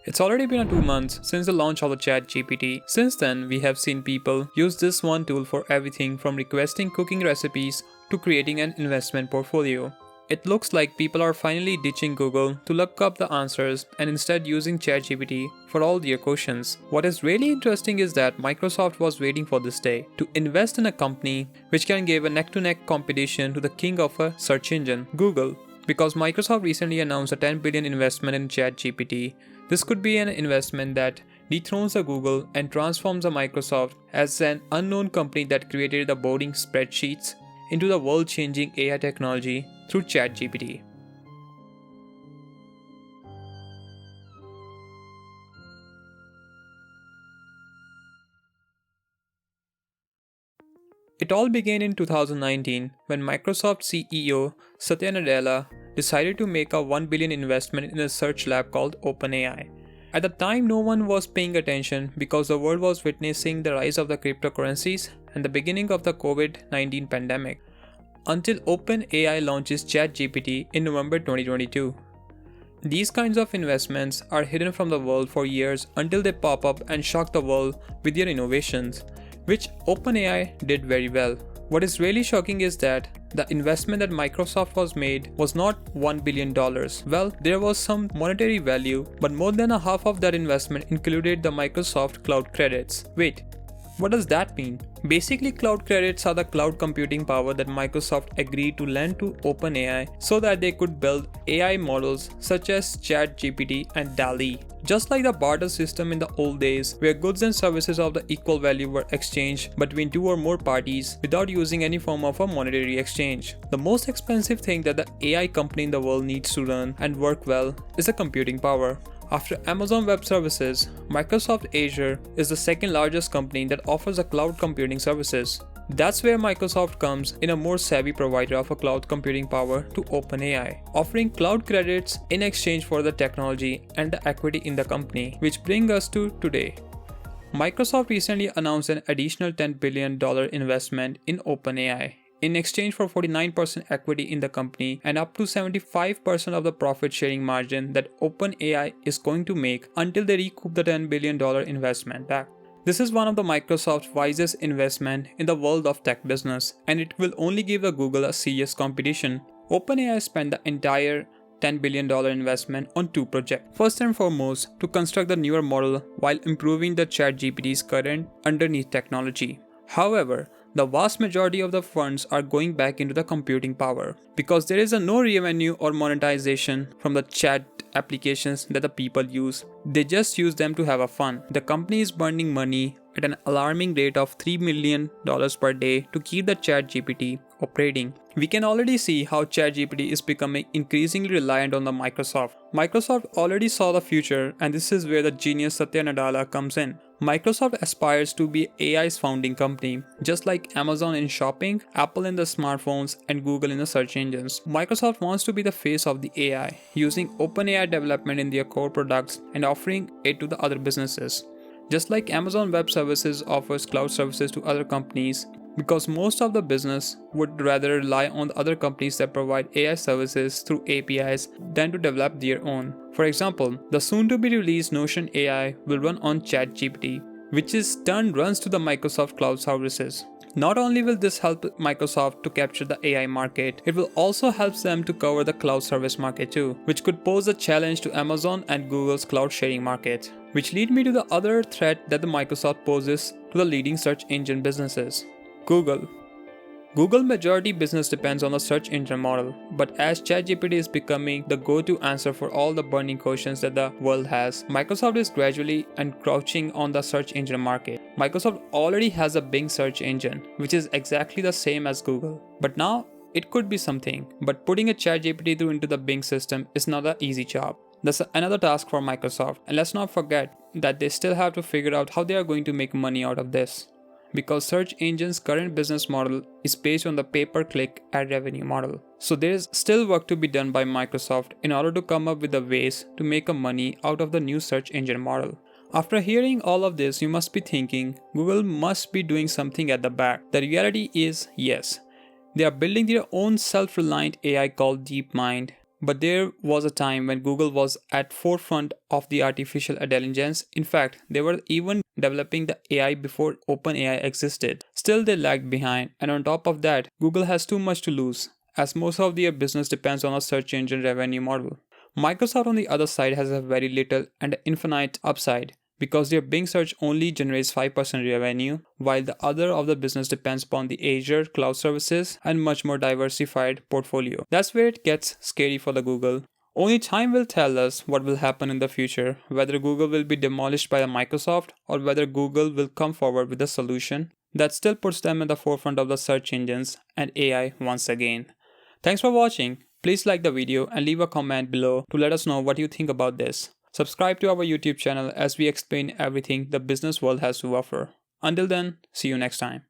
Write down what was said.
It's already been 2 months since the launch of the ChatGPT. Since then, we have seen people use this one tool for everything from requesting cooking recipes to creating an investment portfolio. It looks like people are finally ditching Google to look up the answers and instead using ChatGPT for all their questions. What is really interesting is that Microsoft was waiting for this day to invest in a company which can give a neck-to-neck competition to the king of a search engine, Google. Because Microsoft recently announced a 10 billion investment in ChatGPT, this could be an investment that dethrones the Google and transforms the Microsoft as an unknown company that created the boring spreadsheets into the world-changing AI technology through ChatGPT. It all began in 2019 when Microsoft CEO Satya Nadella decided to make a 1 billion investment in a search lab called OpenAI. At the time, no one was paying attention because the world was witnessing the rise of the cryptocurrencies and the beginning of the COVID-19 pandemic, until OpenAI launches ChatGPT in November 2022. These kinds of investments are hidden from the world for years until they pop up and shock the world with their innovations, which OpenAI did very well. What is really shocking is that the investment that Microsoft was made was not $1 billion. Well, there was some monetary value, but more than a half of that investment included the Microsoft Cloud credits. Wait, what does that mean? Basically, cloud credits are the cloud computing power that Microsoft agreed to lend to OpenAI so that they could build AI models such as ChatGPT and DALL-E. Just like the barter system in the old days, where goods and services of the equal value were exchanged between two or more parties without using any form of a monetary exchange. The most expensive thing that the AI company in the world needs to run and work well is the computing power. After Amazon Web Services, Microsoft Azure is the second largest company that offers a cloud computing services. That's where Microsoft comes in, a more savvy provider of a cloud computing power to OpenAI, offering cloud credits in exchange for the technology and the equity in the company, which brings us to today. Microsoft recently announced an additional $10 billion investment in OpenAI in exchange for 49% equity in the company and up to 75% of the profit sharing margin that OpenAI is going to make until they recoup the $10 billion investment back. This is one of the Microsoft's wisest investment in the world of tech business, and it will only give the Google a serious competition. OpenAI spent the entire $10 billion investment on two projects. First and foremost, to construct the newer model while improving the ChatGPT's current underneath technology. However, the vast majority of the funds are going back into the computing power because there is no revenue or monetization from the chat applications that the people use. They just use them to have a fun. The company is burning money at an alarming rate of $3 million per day to keep the ChatGPT operating. We can already see how ChatGPT is becoming increasingly reliant on the Microsoft. Microsoft already saw the future, and this is where the genius Satya Nadella comes in. Microsoft aspires to be AI's founding company, just like Amazon in shopping, Apple in the smartphones, and Google in the search engines. Microsoft wants to be the face of the AI, using OpenAI development in their core products and offering it to the other businesses. Just like Amazon Web Services offers cloud services to other companies, because most of the business would rather rely on the other companies that provide AI services through APIs than to develop their own. For example, the soon-to-be released Notion AI will run on ChatGPT, which in turn runs to the Microsoft Cloud services. Not only will this help Microsoft to capture the AI market, it will also help them to cover the cloud service market too, which could pose a challenge to Amazon and Google's cloud sharing market. Which lead me to the other threat that the Microsoft poses to the leading search engine businesses. Google. Google majority business depends on the search engine model, but as ChatGPT is becoming the go-to answer for all the burning questions that the world has, Microsoft is gradually encroaching on the search engine market. Microsoft already has a Bing search engine, which is exactly the same as Google, but now it could be something. But putting a ChatGPT through into the Bing system is not an easy job. That's another task for Microsoft, and let's not forget that they still have to figure out how they are going to make money out of this. Because search engine's current business model is based on the pay-per-click ad revenue model. So there is still work to be done by Microsoft in order to come up with the ways to make money out of the new search engine model. After hearing all of this, you must be thinking Google must be doing something at the back. The reality is yes. They are building their own self-reliant AI called DeepMind, But there was a time when Google was at forefront of the artificial intelligence. In fact, they were even developing the AI before OpenAI existed. Still, they lagged behind, and on top of that, Google has too much to lose, as most of their business depends on a search engine revenue model. Microsoft, on the other side, has a very little and infinite upside because their Bing search only generates 5% revenue, while the other of the business depends upon the Azure cloud services and much more diversified portfolio. That's where it gets scary for the Google. Only time will tell us what will happen in the future, whether Google will be demolished by the Microsoft or whether Google will come forward with a solution that still puts them in the forefront of the search engines and AI once again. Thanks for watching. Please like the video and leave a comment below to let us know what you think about this. Subscribe to our YouTube channel as we explain everything the business world has to offer. Until then, see you next time.